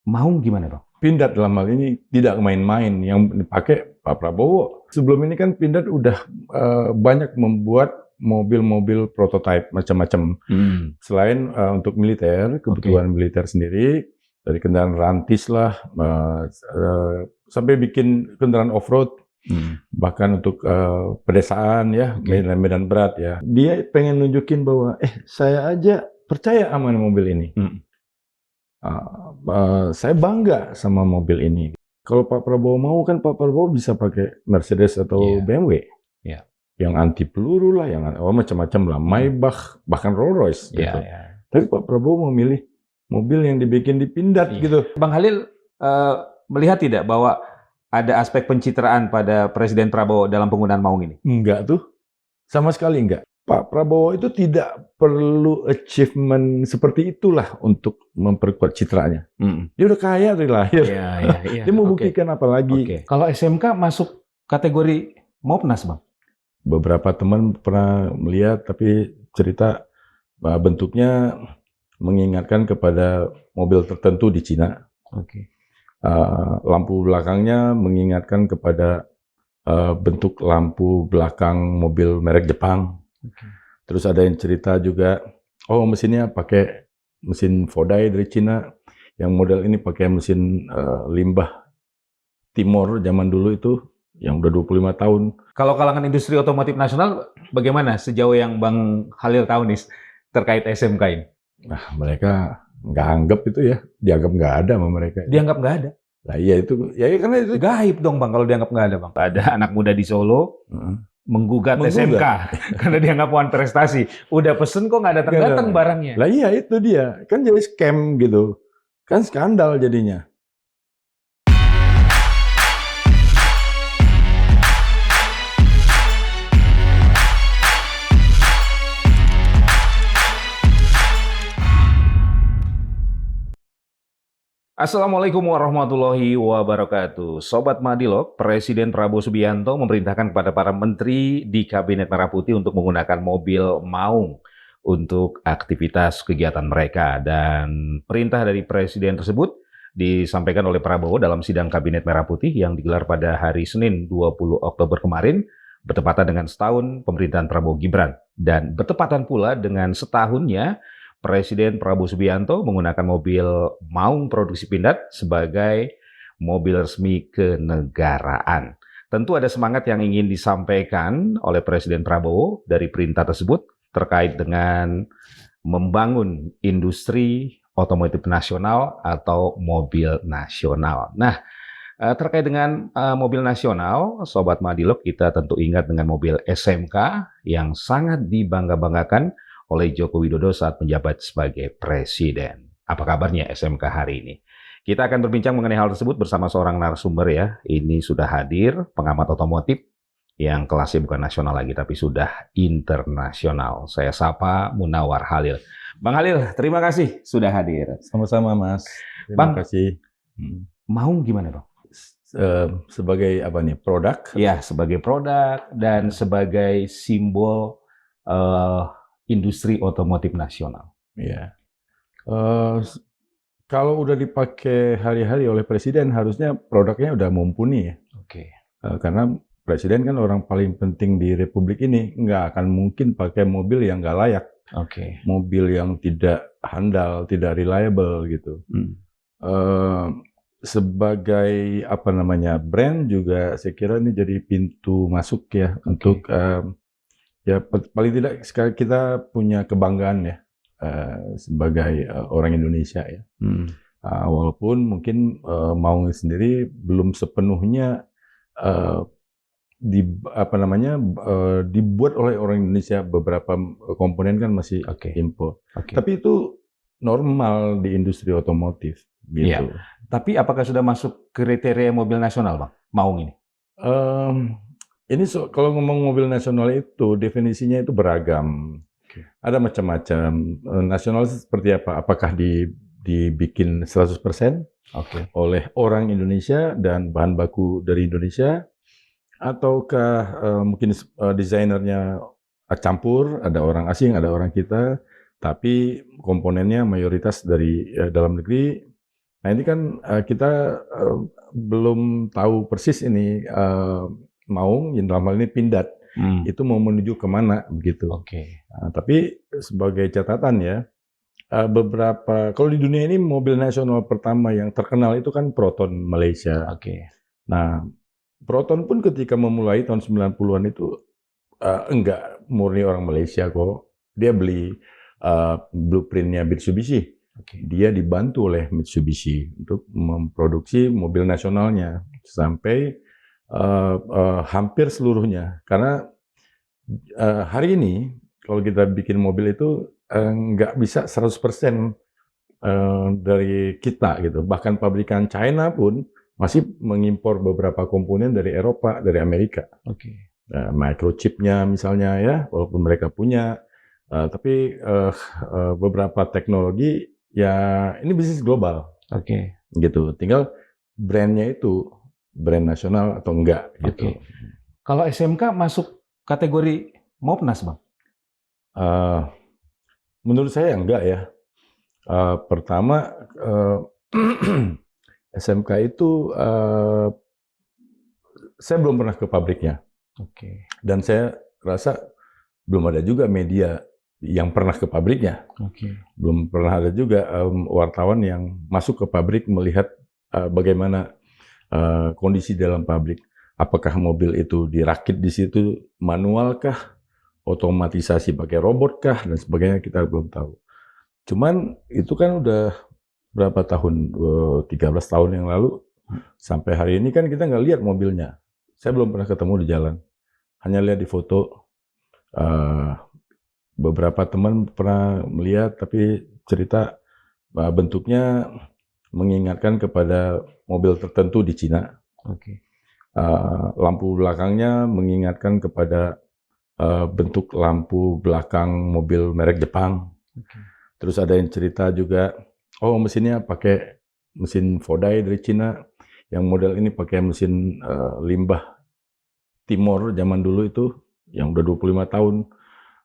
Maung gimana, Bang? Pindad dalam hal ini tidak main-main yang dipakai Pak Prabowo. Sebelum ini kan Pindad udah banyak membuat mobil-mobil prototipe macam-macam. Selain untuk militer, kebutuhan militer sendiri, dari kendaraan rantis lah, sampai bikin kendaraan off-road, bahkan untuk pedesaan ya, medan berat ya. Dia pengen nunjukin bahwa saya aja percaya sama mobil ini. Saya bangga sama mobil ini. Kalau Pak Prabowo mau kan Pak Prabowo bisa pakai Mercedes atau BMW. Yang anti peluru lah, yang macam-macam lah, Maybach, bahkan Rolls Royce gitu. Tapi Pak Prabowo memilih mobil yang dibikin di Pindad gitu. Bang Halil melihat tidak bahwa ada aspek pencitraan pada Presiden Prabowo dalam penggunaan Maung ini? Enggak tuh, sama sekali enggak. Pak Prabowo itu tidak perlu achievement seperti itulah untuk memperkuat citranya. Dia udah kaya dari lahir. Dia mau buktikan apa lagi? Kalau SMK masuk kategori Mopnas, Bang? Beberapa teman pernah melihat, tapi cerita bentuknya mengingatkan kepada mobil tertentu di Cina. Lampu belakangnya mengingatkan kepada bentuk lampu belakang mobil merek Jepang. Terus ada yang cerita juga, mesinnya pakai mesin Fodai dari Cina, yang model ini pakai mesin limbah Timor zaman dulu itu, yang udah 25 tahun. Kalau kalangan industri otomotif nasional, bagaimana sejauh yang Bang Halil tahu nih terkait SMK ini? Nah, mereka nggak anggap itu ya, dianggap nggak ada sama mereka. Dianggap nggak ada? Nah iya itu, ya karena itu gaib dong Bang kalau dianggap nggak ada, Bang. Ada anak muda di Solo menggugat SMK karena dianggap wan prestasi. Udah pesen kok nggak datang-datang barangnya. Lah iya itu dia, kan jadi scam gitu, kan skandal jadinya. Assalamualaikum warahmatullahi wabarakatuh. Sobat Madilog, Presiden Prabowo Subianto memerintahkan kepada para menteri di Kabinet Merah Putih untuk menggunakan mobil Maung untuk aktivitas kegiatan mereka. Dan perintah dari Presiden tersebut disampaikan oleh Prabowo dalam sidang Kabinet Merah Putih yang digelar pada hari Senin 20 Oktober kemarin, bertepatan dengan setahun pemerintahan Prabowo Gibran. Dan bertepatan pula dengan setahunnya Presiden Prabowo Subianto menggunakan mobil Maung produksi Pindad sebagai mobil resmi kenegaraan. Tentu ada semangat yang ingin disampaikan oleh Presiden Prabowo dari perintah tersebut terkait dengan membangun industri otomotif nasional atau mobil nasional. Nah, terkait dengan mobil nasional, Sobat Madilog, kita tentu ingat dengan mobil SMK yang sangat dibangga-banggakan oleh Joko Widodo saat menjabat sebagai presiden. Apa kabarnya SMK hari ini? Kita akan berbincang mengenai hal tersebut bersama seorang narasumber ya. Ini sudah hadir pengamat otomotif yang kelasnya bukan nasional lagi tapi sudah internasional. Saya sapa Munawar Halil. Bang Halil, terima kasih sudah hadir. Sama-sama Mas. Terima kasih. Maung gimana Bang? Sebagai apa nih? Produk? Ya, sebagai produk dan sebagai simbol industri otomotif nasional. Ya, kalau udah dipakai hari-hari oleh presiden, harusnya produknya udah mumpuni ya. Karena presiden kan orang paling penting di republik ini, nggak akan mungkin pakai mobil yang nggak layak, mobil yang tidak handal, tidak reliable gitu. Sebagai apa namanya brand juga, saya kira ini jadi pintu masuk ya untuk ya paling tidak sekarang kita punya kebanggaan ya sebagai orang Indonesia ya. Walaupun mungkin Maung sendiri belum sepenuhnya dibuat oleh orang Indonesia, beberapa komponen kan masih impor. Tapi itu normal di industri otomotif gitu. Tapi apakah sudah masuk kriteria mobil nasional, Bang? Maung ini? Ini kalau ngomong mobil nasional itu definisinya itu beragam. Ada macam-macam. Nasional seperti apa? Apakah dibikin 100% oleh orang Indonesia dan bahan baku dari Indonesia, ataukah mungkin desainernya campur, ada orang asing, ada orang kita, tapi komponennya mayoritas dari dalam negeri, Nah ini kan kita belum tahu persis ini Maung, yang dalam hal ini Pindad, itu mau menuju kemana begitu. Oke. Nah, tapi sebagai catatan ya, beberapa, kalau di dunia ini mobil nasional pertama yang terkenal itu kan Proton Malaysia. Oke. Nah, Proton pun ketika memulai tahun 90-an itu enggak murni orang Malaysia kok. Dia beli blueprintnya Mitsubishi. Oke. Dia dibantu oleh Mitsubishi untuk memproduksi mobil nasionalnya sampai hampir seluruhnya. Karena hari ini kalau kita bikin mobil itu nggak bisa 100% dari kita gitu. Bahkan pabrikan China pun masih mengimpor beberapa komponen dari Eropa, dari Amerika. Oke. Microchipnya misalnya ya, walaupun mereka punya, tapi beberapa teknologi ya ini bisnis global. Oke. Gitu. Tinggal brandnya itu brand nasional atau enggak gitu. Oke. Kalau SMK masuk kategori Mopnas, Bang? Menurut saya enggak ya. Pertama SMK itu saya belum pernah ke pabriknya. Oke. Dan saya rasa belum ada juga media yang pernah ke pabriknya. Oke. Belum pernah ada juga wartawan yang masuk ke pabrik melihat bagaimana kondisi dalam pabrik. Apakah mobil itu dirakit di situ manual kah, otomatisasi pakai robot kah, dan sebagainya, kita belum tahu. Cuman itu kan udah berapa tahun, 13 tahun yang lalu, sampai hari ini kan kita nggak lihat mobilnya. Saya belum pernah ketemu di jalan, hanya lihat di foto. Beberapa teman pernah melihat, tapi cerita bentuknya mengingatkan kepada mobil tertentu di Cina. Oke. Lampu belakangnya mengingatkan kepada bentuk lampu belakang mobil merek Jepang. Oke. Terus ada yang cerita juga, oh mesinnya pakai mesin Fodai dari Cina, yang model ini pakai mesin limbah Timor zaman dulu itu, yang udah 25 tahun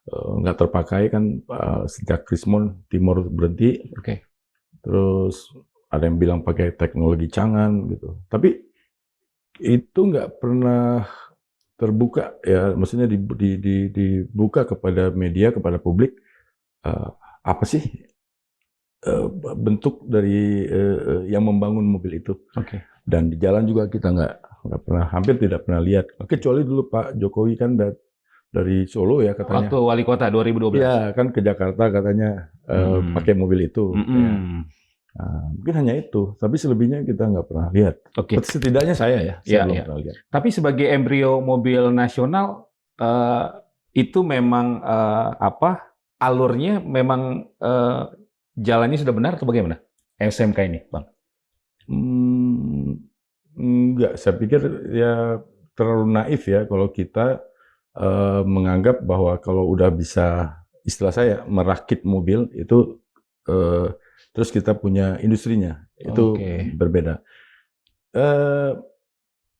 nggak terpakai kan sejak Krismon Timor berhenti. Oke. Terus ada yang bilang pakai teknologi Chang'an gitu. Tapi itu nggak pernah terbuka ya, maksudnya dibuka kepada media, kepada publik, apa sih bentuk dari yang membangun mobil itu. Oke. Dan di jalan juga kita nggak pernah, hampir tidak pernah lihat. Kecuali dulu Pak Jokowi kan dari Solo ya katanya. Waktu wali kota 2012. Iya kan ke Jakarta katanya pakai mobil itu. Ya. Nah, mungkin hanya itu, tapi selebihnya kita nggak pernah lihat. Oke. Setidaknya saya belum pernah lihat. Tapi sebagai embrio mobil nasional itu memang alurnya memang jalannya sudah benar atau bagaimana SMK ini, Bang? Enggak, saya pikir ya terlalu naif ya kalau kita menganggap bahwa kalau udah bisa, istilah saya, merakit mobil itu terus kita punya industrinya, itu berbeda.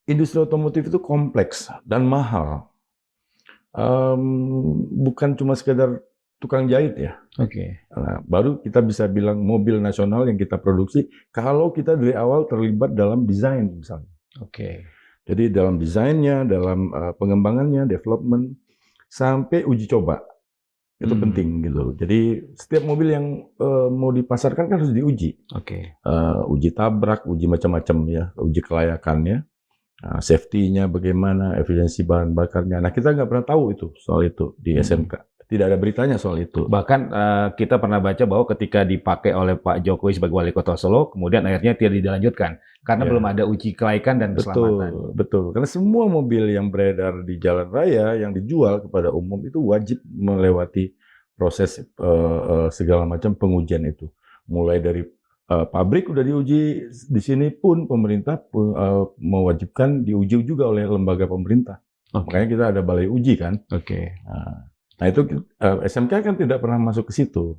Industri otomotif itu kompleks dan mahal. Bukan cuma sekedar tukang jahit ya. Oke. Nah, baru kita bisa bilang mobil nasional yang kita produksi kalau kita dari awal terlibat dalam desain misalnya. Oke. Jadi dalam desainnya, dalam pengembangannya, development, sampai uji coba. Itu penting gitu. Jadi setiap mobil yang mau dipasarkan kan harus diuji. Oke. Uji tabrak, uji macam-macam ya, uji kelayakannya, safety-nya bagaimana, efisiensi bahan bakarnya. Nah kita nggak pernah tahu itu soal itu di SMK. Tidak ada beritanya soal itu. Bahkan kita pernah baca bahwa ketika dipakai oleh Pak Jokowi sebagai wali kota Solo, kemudian akhirnya tidak dilanjutkan karena belum ada uji kelaikan dan keselamatan. Betul. Karena semua mobil yang beredar di jalan raya yang dijual kepada umum itu wajib melewati proses segala macam pengujian itu. Mulai dari pabrik udah diuji, di sini pun pemerintah mewajibkan diuji juga oleh lembaga pemerintah. Makanya kita ada balai uji kan. Nah itu SMK kan tidak pernah masuk ke situ.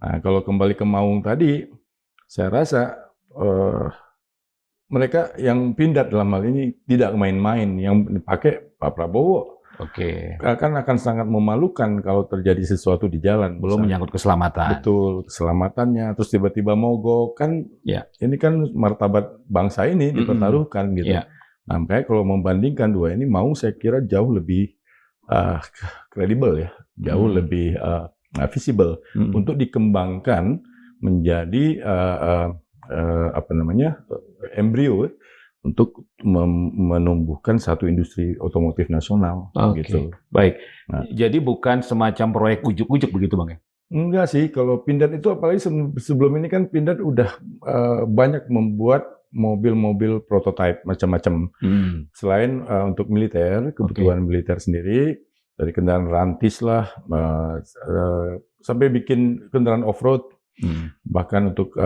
Nah kalau kembali ke Maung tadi, saya rasa mereka yang Pindad dalam hal ini tidak main-main. Yang dipakai Pak Prabowo Oke. Kan akan sangat memalukan kalau terjadi sesuatu di jalan. Belum misalnya. menyangkut keselamatan. Betul, keselamatannya, terus tiba-tiba mogok, kan Ya. ini kan martabat bangsa ini dipertaruhkan gitu. Ya. Nah, makanya kalau membandingkan dua ini, Maung saya kira jauh lebih kredibel ya, jauh lebih visible untuk dikembangkan menjadi embrio untuk menumbuhkan satu industri otomotif nasional. Oke, gitu. baik. Nah. Jadi bukan semacam proyek ujuk-ujuk begitu Bang ya? Enggak sih, kalau Pindad itu apalagi sebelum ini kan Pindad udah banyak membuat mobil-mobil prototipe macam-macam. Selain untuk militer, kebutuhan militer sendiri, dari kendaraan rantis lah, sampai bikin kendaraan off-road, bahkan untuk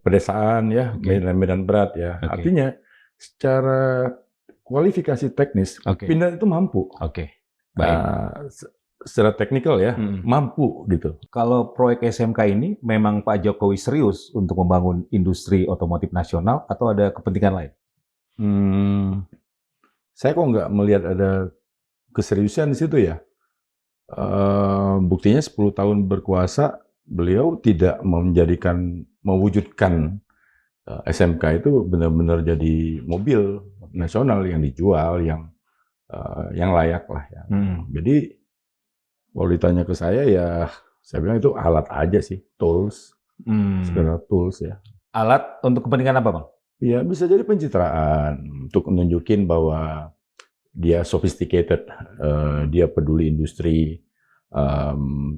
pedesaan ya, medan berat ya. Artinya secara kualifikasi teknis, Pindad itu mampu. Baik. Secara teknikal ya, mampu gitu. Kalau proyek SMK ini memang Pak Jokowi serius untuk membangun industri otomotif nasional atau ada kepentingan lain? Saya kok nggak melihat ada keseriusan di situ ya. Buktinya 10 tahun berkuasa, beliau tidak mewujudkan SMK itu benar-benar jadi mobil nasional yang dijual, yang layak lah ya. Jadi kalau ditanya ke saya ya, saya bilang itu alat aja sih, tools, sekedar tools ya. Alat untuk kepentingan apa Bang? Ya bisa jadi pencitraan, untuk menunjukin bahwa dia sophisticated, dia peduli industri.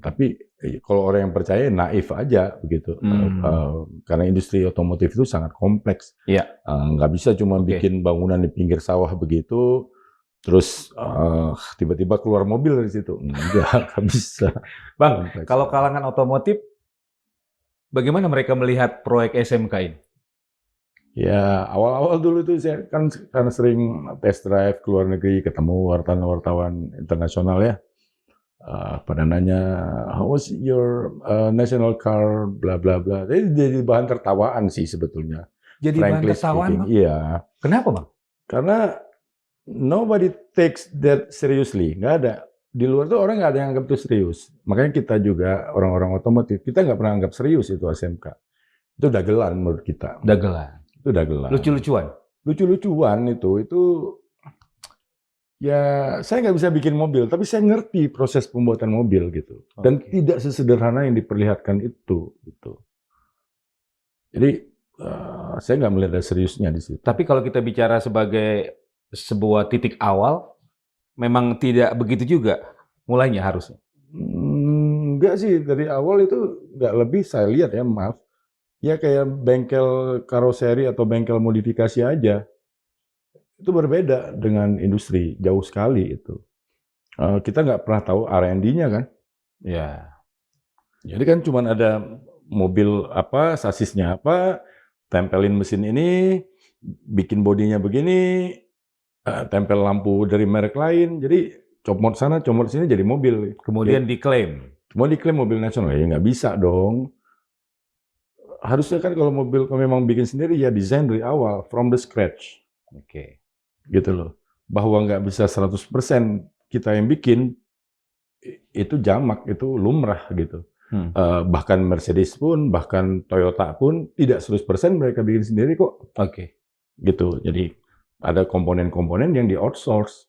Tapi kalau orang yang percaya naif aja begitu, karena industri otomotif itu sangat kompleks. Nggak bisa cuma bikin bangunan di pinggir sawah begitu, terus tiba-tiba keluar mobil dari situ. Nggak bisa. Bang, kalau kalangan otomotif, bagaimana mereka melihat proyek SMK ini? Ya, awal-awal dulu tuh saya kan karena sering test drive ke luar negeri, ketemu wartawan-wartawan internasional ya. Pada nanya, how was your national car, bla bla bla. Jadi bahan tertawaan sih sebetulnya. Jadi bahan tertawaan? Iya. Kenapa Bang? Karena nobody takes that seriously, nggak ada. Di luar tuh orang nggak ada yang anggap itu serius. Makanya kita juga orang-orang otomotif, kita nggak pernah anggap serius itu SMK. Itu dagelan menurut kita. Dagelan. Itu dagelan. Lucu-lucuan. Lucu-lucuan itu ya saya nggak bisa bikin mobil, tapi saya ngerti proses pembuatan mobil gitu. Dan tidak sesederhana yang diperlihatkan itu. Gitu. Jadi saya nggak melihat ada seriusnya di situ. Tapi kalau kita bicara sebagai sebuah titik awal, memang tidak begitu juga mulainya harusnya. Enggak sih, dari awal itu nggak lebih saya lihat ya, maaf. Ya kayak bengkel karoseri atau bengkel modifikasi aja. Itu berbeda dengan industri, jauh sekali itu. Kita nggak pernah tahu R&D-nya kan. Ya. Jadi kan cuma ada mobil apa, sasisnya apa, tempelin mesin ini, bikin bodinya begini, tempel lampu dari merek lain, jadi comot sana, comot sini jadi mobil. Kemudian diklaim. Mau diklaim mobil nasional, ya nggak bisa dong. Harusnya kan kalau mobil memang bikin sendiri, ya desain dari awal, from the scratch. Gitu loh. Bahwa nggak bisa 100% kita yang bikin, itu jamak, itu lumrah gitu. Bahkan Mercedes pun, bahkan Toyota pun, tidak 100% mereka bikin sendiri kok. Gitu, jadi ada komponen-komponen yang di-outsource.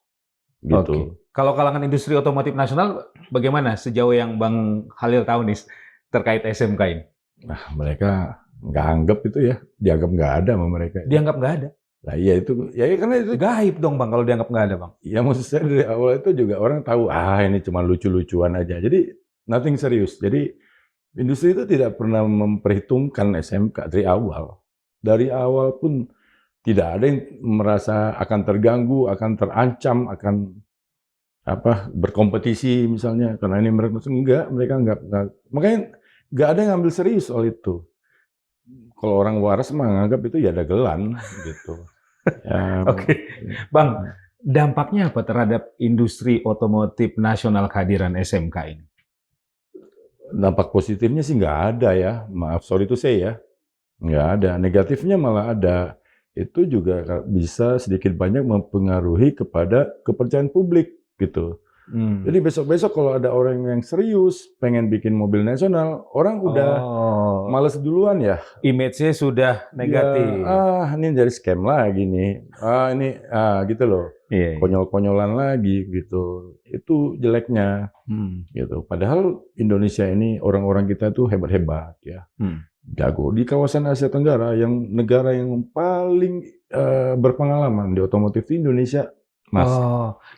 Gitu. Kalau kalangan industri otomotif nasional, bagaimana sejauh yang Bang Khalil tahu nih terkait SMK ini? Nah, mereka nggak anggap itu ya, dianggap nggak ada sama mereka. Dianggap nggak ada? Nah iya itu, ya karena itu gaib dong Bang kalau dianggap nggak ada Bang. Ya maksud saya dari awal itu juga orang tahu, ini cuma lucu-lucuan aja. Jadi nothing serius. Jadi industri itu tidak pernah memperhitungkan SMK dari awal. Dari awal pun tidak ada yang merasa akan terganggu, akan terancam, akan berkompetisi misalnya karena ini mereka enggak. Makanya nggak ada yang ngambil serius soal itu. Kalau orang waras menganggap itu ya dagelan gitu. Ya, Bang, dampaknya apa terhadap industri otomotif nasional kehadiran SMK ini? Dampak positifnya sih nggak ada ya. Maaf, sorry to say ya. Nggak ada. Negatifnya malah ada. Itu juga bisa sedikit banyak mempengaruhi kepada kepercayaan publik gitu. Jadi besok-besok kalau ada orang yang serius pengen bikin mobil nasional, orang udah males duluan ya. Image-nya sudah negatif. Ya, ini jadi scam lagi nih. Ini gitu loh. Iya. Konyol-konyolan lagi gitu. Itu jeleknya gitu. Padahal Indonesia ini orang-orang kita tuh hebat-hebat ya. Jago di kawasan Asia Tenggara, yang negara yang paling berpengalaman di otomotif di Indonesia, Mas.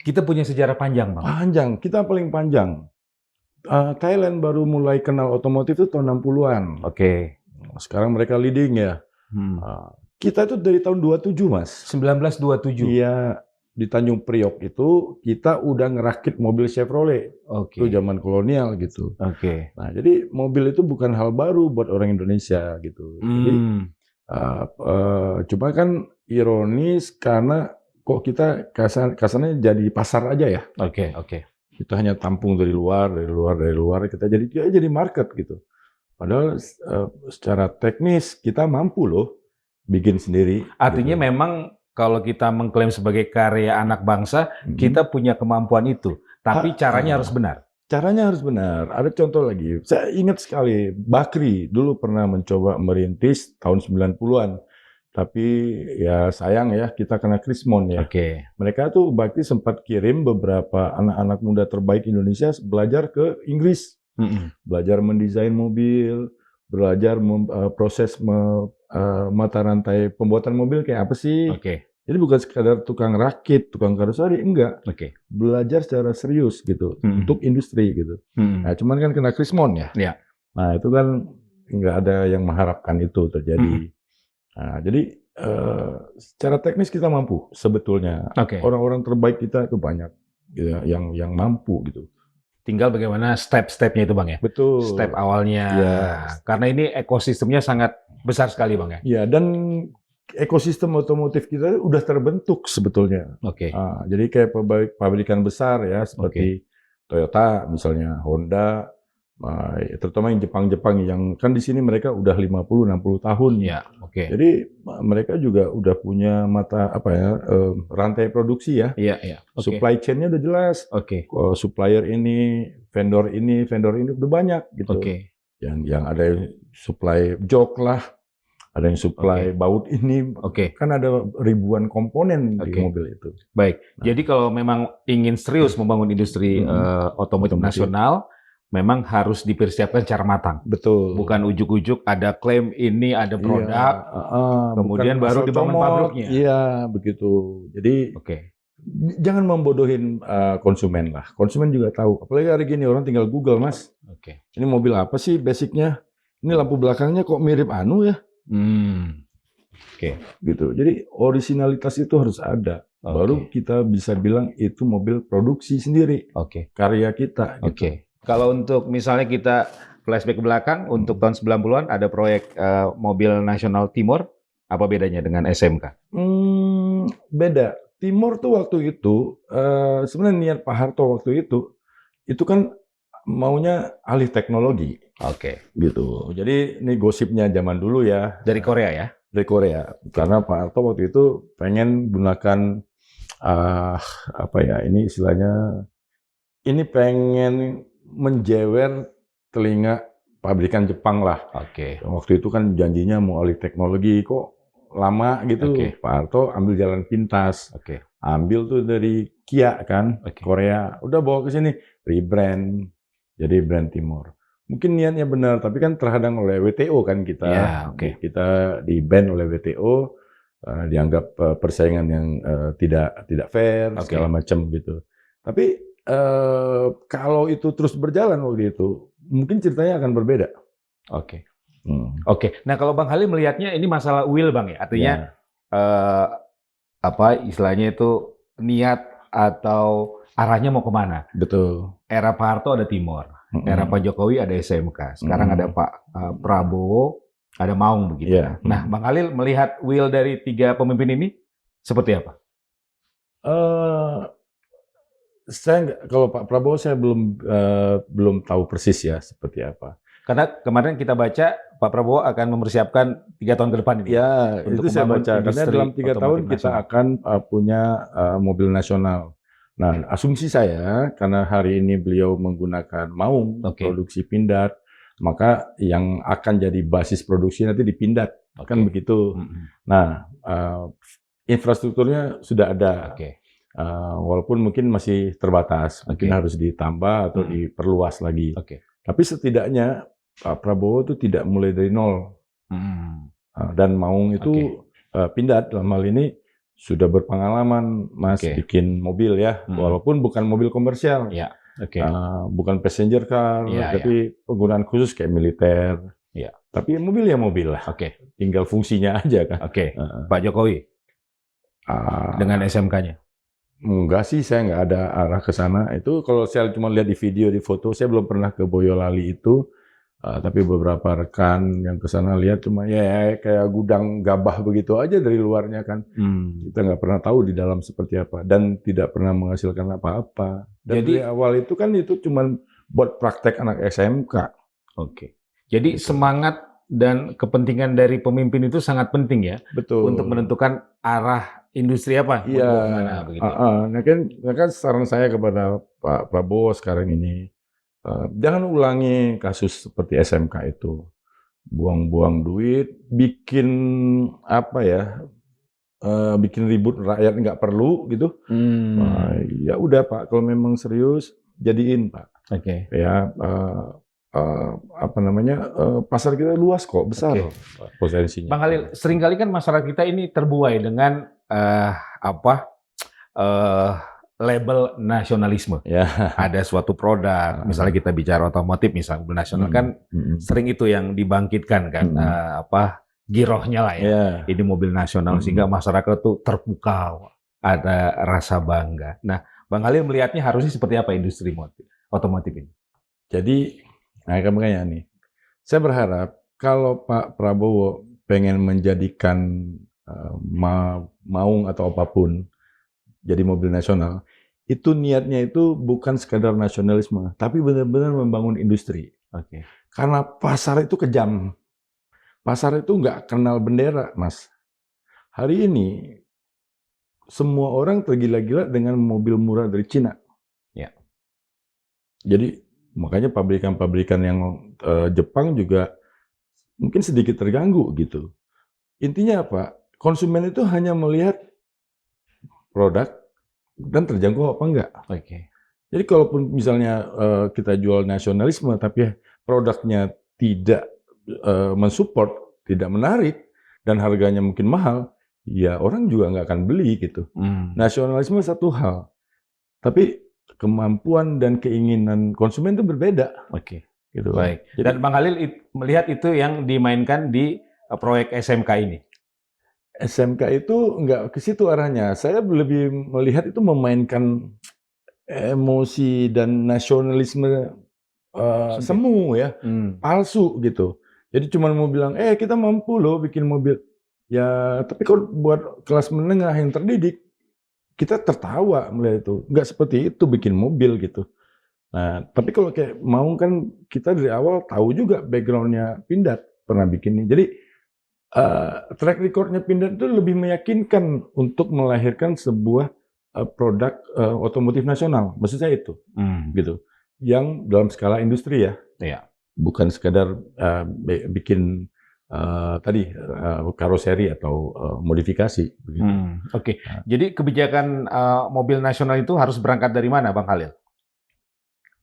Kita punya sejarah panjang, Bang. Panjang, kita paling panjang. Thailand baru mulai kenal otomotif itu tahun 60-an. Oke. Sekarang mereka leading ya. Kita itu dari tahun 27, Mas. 1927. Iya, di Tanjung Priok itu kita udah ngerakit mobil Chevrolet. Itu zaman kolonial gitu. Nah, jadi mobil itu bukan hal baru buat orang Indonesia gitu. Jadi cuma kan ironis karena kok kita kasarnya jadi pasar aja ya. Kita hanya tampung dari luar, kita jadi market gitu. Padahal secara teknis kita mampu loh bikin sendiri. Artinya gitu. memang kalau kita mengklaim sebagai karya anak bangsa, kita punya kemampuan itu. Tapi caranya harus benar. Caranya harus benar. Ada contoh lagi. Saya ingat sekali, Bakri dulu pernah mencoba merintis tahun 90-an. Tapi ya sayang ya, kita kena krismon ya. Mereka tuh Bakri sempat kirim beberapa anak-anak muda terbaik Indonesia belajar ke Inggris. Belajar mendesain mobil, belajar proses mata rantai pembuatan mobil kayak apa sih. Jadi bukan sekadar tukang rakit, tukang karoseri, enggak. Belajar secara serius gitu, untuk industri gitu. Nah, cuman kan kena krismon ya. Nah, itu kan nggak ada yang mengharapkan itu terjadi. Nah, jadi secara teknis kita mampu sebetulnya. Orang-orang terbaik kita itu banyak gitu, yang mampu gitu. Tinggal bagaimana step-stepnya itu, Bang ya? Betul. Step awalnya. Karena ini ekosistemnya sangat besar sekali, Bang ya? Iya, dan ekosistem otomotif kita udah terbentuk sebetulnya. Jadi kayak pabrikan besar ya, seperti Toyota misalnya, Honda, terutama yang Jepang-Jepang yang kan di sini mereka udah 50-60 tahun. Jadi mereka juga udah punya rantai produksi ya. Supply chain-nya udah jelas. Supplier ini, vendor ini udah banyak gitu. Yang ada yang supply jok lah, ada yang supply baut ini. Kan ada ribuan komponen di mobil itu. Baik. Jadi kalau memang ingin serius membangun industri otomotif nasional, memang harus dipersiapkan secara matang. Betul. Bukan ujuk-ujuk ada klaim ini, ada produk, kemudian baru dibangun pabriknya. Iya, begitu. Jadi jangan membodohin konsumen lah. Konsumen juga tahu. Apalagi hari gini orang tinggal Google, Mas. Ini mobil apa sih basicnya? Ini lampu belakangnya kok mirip anu ya? Gitu. Jadi originalitas itu harus ada. Baru kita bisa bilang itu mobil produksi sendiri. Karya kita. Gitu. Kalau untuk misalnya kita flashback ke belakang, untuk tahun 90-an ada proyek mobil nasional Timor, apa bedanya dengan SMK? Beda. Timor tuh waktu itu, sebenarnya niat Pak Harto waktu itu kan maunya alih teknologi. Gitu. Jadi ini gosipnya zaman dulu ya. Dari Korea ya? Dari Korea. Karena Pak Harto waktu itu pengen gunakan, ini istilahnya, ini pengen menjewer telinga pabrikan Jepang lah. Waktu itu kan janjinya mau alih teknologi, kok lama gitu. Pak Harto ambil jalan pintas. Ambil tuh dari Kia kan, Korea. Udah bawa ke sini, rebrand, jadi brand Timor. Mungkin niatnya benar, tapi kan terhadang oleh WTO kan kita. Kita di-ban oleh WTO, dianggap persaingan yang tidak fair, segala macam gitu. Tapi kalau itu terus berjalan waktu itu, mungkin ceritanya akan berbeda. Nah, kalau Bang Halil melihatnya ini masalah will, Bang ya? Artinya istilahnya itu niat atau arahnya mau kemana? Betul. Era Pak Harto ada Timor, era Pak Jokowi ada SMK, sekarang ada Pak Prabowo, ada Maung begitu. Nah, Bang Halil melihat will dari tiga pemimpin ini seperti apa? Kalau Pak Prabowo saya belum tahu persis ya seperti apa. Karena kemarin kita baca Pak Prabowo akan mempersiapkan 3 tahun ke depan ini. Ya, itu saya baca. Karena dalam 3 tahun kita akan punya mobil nasional. Nah, asumsi saya karena hari ini beliau menggunakan Maung produksi Pindad, maka yang akan jadi basis produksi nanti di Pindad, kan begitu. Nah, infrastrukturnya sudah ada, walaupun mungkin masih terbatas, mungkin harus ditambah atau diperluas lagi. Tapi setidaknya Pak Prabowo itu tidak mulai dari nol. Dan Maung itu Pindad dalam hal ini sudah berpengalaman, Mas, bikin mobil ya, walaupun bukan mobil komersial, bukan passenger car, tapi penggunaan khusus kayak militer. Tapi mobil ya mobil lah, tinggal fungsinya aja kan. Pak Jokowi dengan SMK-nya? Enggak sih, saya nggak ada arah ke sana. Itu kalau saya cuma lihat di video, di foto, saya belum pernah ke Boyolali itu. Tapi beberapa rekan yang ke sana lihat cuma ya kayak gudang gabah begitu aja dari luarnya kan. Kita nggak pernah tahu di dalam seperti apa dan tidak pernah menghasilkan apa-apa. Dan dari awal itu kan itu cuma buat praktek anak SMK. Jadi semangat dan kepentingan dari pemimpin itu sangat penting ya. Betul. Untuk menentukan arah industri apa. Iya. Nah kan saran saya kepada Pak Prabowo sekarang ini. Jangan ulangi kasus seperti SMK itu, buang-buang duit, bikin apa ya, bikin ribut rakyat nggak perlu gitu. Ya udah Pak, kalau memang serius jadiin Pak. Ya apa namanya, pasar kita luas kok, besar potensinya. Bang Khalil, seringkali kan masyarakat kita ini terbuai dengan label nasionalisme. Ada suatu produk, misalnya kita bicara otomotif, misalnya mobil nasional kan sering itu yang dibangkitkan kan, girohnya lah ya. Ini mobil nasional sehingga masyarakat tuh terpukau, ada rasa bangga. Nah, Bang Khalil melihatnya harusnya seperti apa industri otomotif ini? Jadi, nah makanya nih, saya berharap kalau Pak Prabowo pengen menjadikan Maung atau apapun jadi mobil nasional, itu niatnya itu bukan sekadar nasionalisme, tapi benar-benar membangun industri. Karena pasar itu kejam. Pasar itu nggak kenal bendera, Mas. Hari ini, semua orang tergila-gila dengan mobil murah dari Cina. Jadi, makanya pabrikan-pabrikan yang Jepang juga mungkin sedikit terganggu gitu. Intinya apa? Konsumen itu hanya melihat produk dan terjangkau apa enggak. Jadi kalaupun misalnya kita jual nasionalisme tapi produknya tidak mensupport, tidak menarik dan harganya mungkin mahal, ya orang juga nggak akan beli gitu. Nasionalisme satu hal, tapi kemampuan dan keinginan konsumen itu berbeda. Gitu. Baik. Dan Bang Khalil melihat itu yang dimainkan di proyek SMK ini. SMK itu nggak ke situ arahnya. Saya lebih melihat itu memainkan emosi dan nasionalisme semu ya, palsu gitu. Jadi cuma mau bilang, kita mampu loh bikin mobil. Ya, tapi kalau buat kelas menengah yang terdidik, kita tertawa melihat itu. Nggak seperti itu bikin mobil gitu. Nah, tapi kalau kayak Maung kan kita dari awal tahu juga background-nya Pindad pernah bikin ini. Jadi track record-nya Pindad itu lebih meyakinkan untuk melahirkan sebuah produk otomotif nasional. Maksud saya itu, gitu. Yang dalam skala industri ya. Bukan sekadar bikin tadi karoseri atau modifikasi. Jadi kebijakan mobil nasional itu harus berangkat dari mana, Bang Khalil?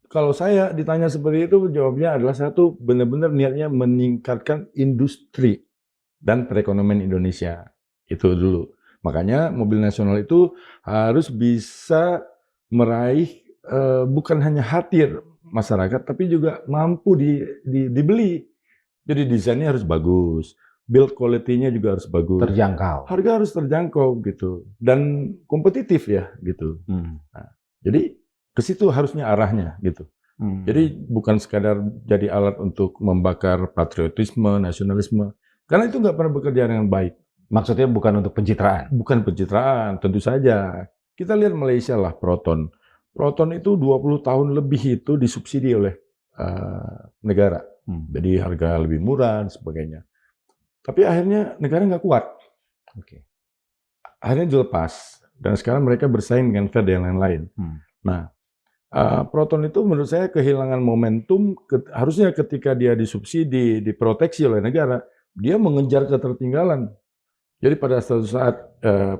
Kalau saya ditanya seperti itu, jawabnya adalah satu, benar-benar niatnya meningkatkan industri dan perekonomian Indonesia. Itu dulu. Makanya mobil nasional itu harus bisa meraih bukan hanya hati masyarakat, tapi juga mampu dibeli. Jadi desainnya harus bagus, build quality-nya juga harus bagus, terjangkau, harga harus terjangkau gitu, dan kompetitif ya gitu. Nah, jadi ke situ harusnya arahnya gitu. Jadi bukan sekadar jadi alat untuk membakar patriotisme, nasionalisme, karena itu nggak pernah bekerja dengan baik. Maksudnya bukan untuk pencitraan? Bukan pencitraan, tentu saja. Kita lihat Malaysia lah, Proton. Proton itu 20 tahun lebih itu disubsidi oleh negara. Jadi harga lebih murah dan sebagainya. Tapi akhirnya negara nggak kuat. Akhirnya dilepas. Dan sekarang mereka bersaing dengan Fed dan lain-lain. Nah, Proton itu menurut saya kehilangan momentum. Harusnya ketika dia disubsidi, diproteksi oleh negara, dia mengejar ketertinggalan. Jadi pada suatu saat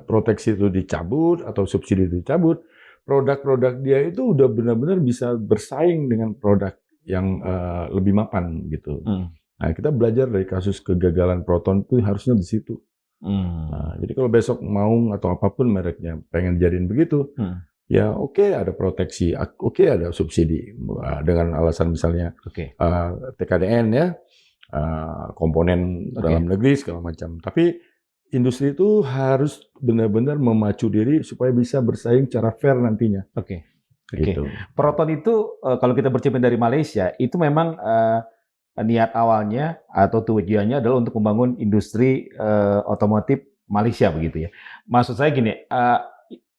proteksi itu dicabut atau subsidi itu dicabut, produk-produk dia itu udah benar-benar bisa bersaing dengan produk yang lebih mapan gitu. Nah, kita belajar dari kasus kegagalan Proton itu harusnya di situ. Nah, jadi kalau besok Maung atau apapun mereknya pengen jadiin begitu, ya oke, ada proteksi, oke ada subsidi dengan alasan misalnya TKDN ya, komponen dalam negeri segala macam. Tapi industri itu harus benar-benar memacu diri supaya bisa bersaing secara fair nantinya. Gitu. Proton itu kalau kita bercermin dari Malaysia itu memang niat awalnya atau tujuannya adalah untuk membangun industri otomotif Malaysia begitu ya. Maksud saya gini,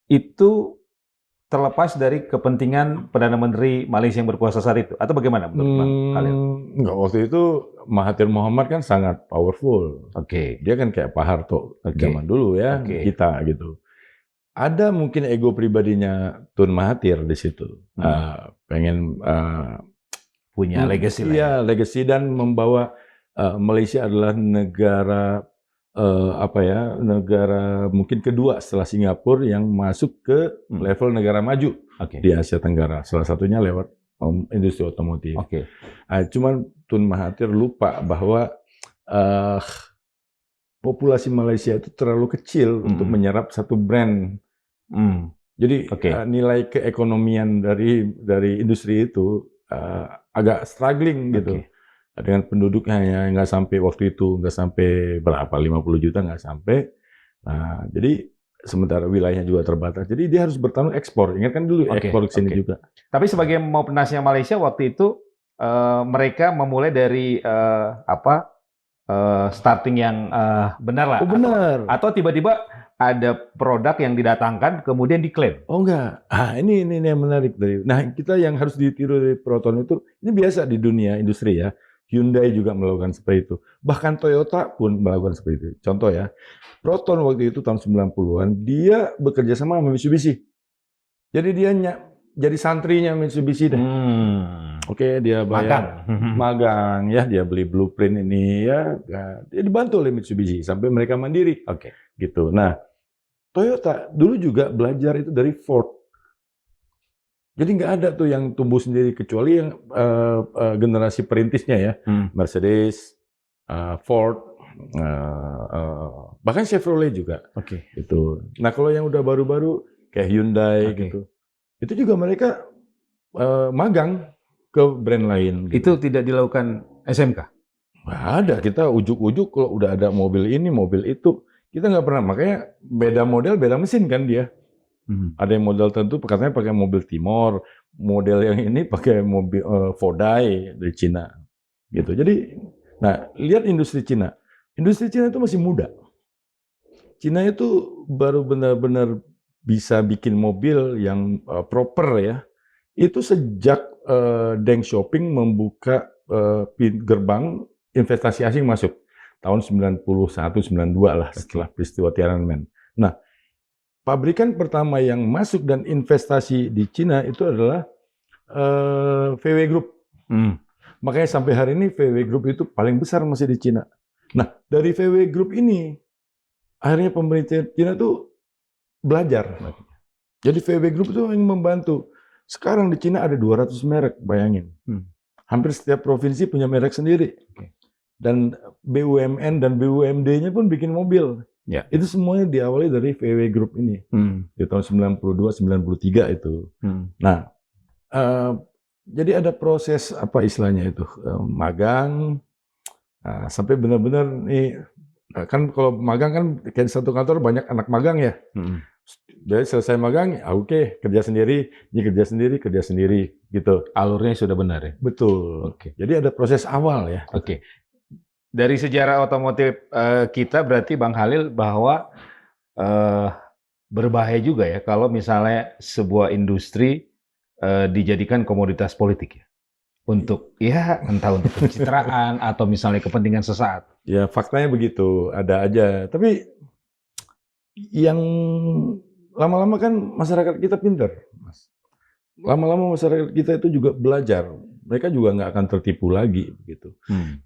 itu terlepas dari kepentingan Perdana Menteri Malaysia yang berkuasa saat itu atau bagaimana menurut Bang Khalil? Enggak, waktu itu Mahathir Mohamad kan sangat powerful. Dia kan kayak Pak Harto zaman dulu ya, kita gitu. Ada mungkin ego pribadinya Tun Mahathir di situ. Pengen punya legacy lah. Iya, legacy dan membawa Malaysia adalah negara negara mungkin kedua setelah Singapura yang masuk ke level negara maju di Asia Tenggara. Salah satunya lewat industri otomotif. Cuman Tun Mahathir lupa bahwa populasi Malaysia itu terlalu kecil untuk menyerap satu brand. Jadi nilai keekonomian dari industri itu agak struggling gitu. Dengan penduduknya nggak sampai waktu itu, nggak sampai berapa, 50 juta nggak sampai. Nah, jadi sementara wilayahnya juga terbatas. Jadi dia harus bertarung ekspor. Ingat kan dulu ekspor ke sini juga. Tapi sebagai mau penasnya Malaysia waktu itu mereka memulai dari starting yang benar lah. Benar. Atau tiba-tiba ada produk yang didatangkan kemudian diklaim. Enggak. Ini yang menarik dari. Nah, kita yang harus ditiru dari Proton itu ini biasa di dunia industri ya. Hyundai juga melakukan seperti itu. Bahkan Toyota pun melakukan seperti itu. Contoh ya, Proton waktu itu tahun 90-an dia bekerja sama Mitsubishi. Jadi dia jadi santrinya Mitsubishi deh. Dia bayar magang ya, dia beli blueprint ini ya, dia dibantu oleh Mitsubishi sampai mereka mandiri. Gitu. Nah, Toyota dulu juga belajar itu dari Ford. Jadi nggak ada tuh yang tumbuh sendiri kecuali yang generasi perintisnya ya, Mercedes, Ford, bahkan Chevrolet juga. Itu. Nah kalau yang udah baru-baru kayak Hyundai gitu, itu juga mereka magang ke brand lain. Gitu. Itu tidak dilakukan SMK? Nggak ada. Kita ujuk-ujuk kalau udah ada mobil ini, mobil itu. Kita nggak pernah, makanya beda model, beda mesin kan dia. Ada yang model tertentu katanya pakai mobil Timor, model yang ini pakai mobil Fordai dari Cina. Gitu. Jadi, nah lihat industri Cina. Industri Cina itu masih muda. Cina itu baru benar-benar bisa bikin mobil yang proper ya. Itu sejak Deng Xiaoping membuka gerbang investasi asing masuk. Tahun 91-92 lah setelah peristiwa Tiananmen. Nah, pabrikan pertama yang masuk dan investasi di Cina itu adalah VW Group. Makanya sampai hari ini VW Group itu paling besar masih di Cina. Nah, dari VW Group ini akhirnya pemerintah Cina tuh belajar. Jadi VW Group itu yang membantu. Sekarang di Cina ada 200 merek, bayangin. Hampir setiap provinsi punya merek sendiri. Dan BUMN dan BUMD-nya pun bikin mobil. Itu semuanya diawali dari VW Group ini. Di tahun 92-93 itu. Nah, jadi ada proses apa istilahnya itu, magang, sampai benar-benar nih, kan kalau magang kan kayak di satu kantor banyak anak magang ya. Jadi selesai magang, kerja sendiri, ini kerja sendiri, gitu. Alurnya sudah benar ya? Betul. Jadi ada proses awal ya. Dari sejarah otomotif kita berarti Bang Khalil bahwa berbahaya juga ya kalau misalnya sebuah industri dijadikan komoditas politik ya. Untuk entah untuk pencitraan atau misalnya kepentingan sesaat. Ya faktanya begitu, ada aja. Tapi yang lama-lama kan masyarakat kita pintar, Mas. Lama-lama masyarakat kita itu juga belajar. Mereka juga nggak akan tertipu lagi, gitu.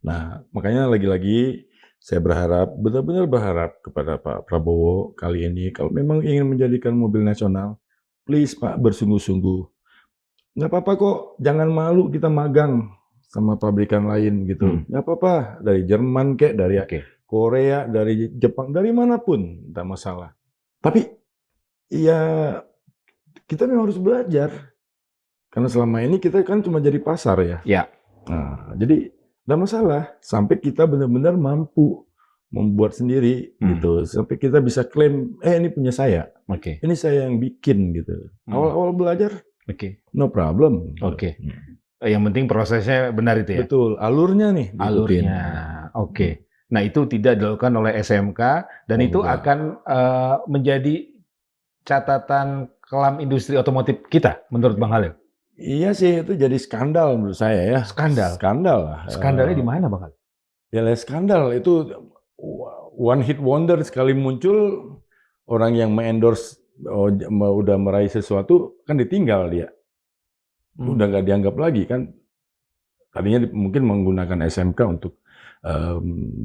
Nah, makanya lagi-lagi saya berharap, benar-benar berharap kepada Pak Prabowo kali ini, kalau memang ingin menjadikan mobil nasional, please Pak, bersungguh-sungguh. Nggak apa-apa kok, jangan malu kita magang sama pabrikan lain gitu. Nggak apa-apa, dari Jerman kek, dari Korea, dari Jepang, dari manapun, nggak masalah. Tapi ya kita memang harus belajar. Karena selama ini kita kan cuma jadi pasar ya. Nah, jadi nggak masalah sampai kita benar-benar mampu membuat sendiri gitu. Sampai kita bisa klaim, ini punya saya. Ini saya yang bikin gitu. Awal-awal belajar, no problem. Yang penting prosesnya benar itu ya? Betul, alurnya nih. Alurnya, Nah itu tidak dilakukan oleh SMK dan itu akan menjadi catatan kelam industri otomotif kita menurut Bang Halil? Iya sih, itu jadi skandal menurut saya ya. Skandal? Skandal lah. Skandalnya di mana Bang Halil? Ya skandal, itu one hit wonder, sekali muncul orang yang mengendorse udah meraih sesuatu kan ditinggal dia. Udah nggak dianggap lagi kan. Tadinya mungkin menggunakan SMK untuk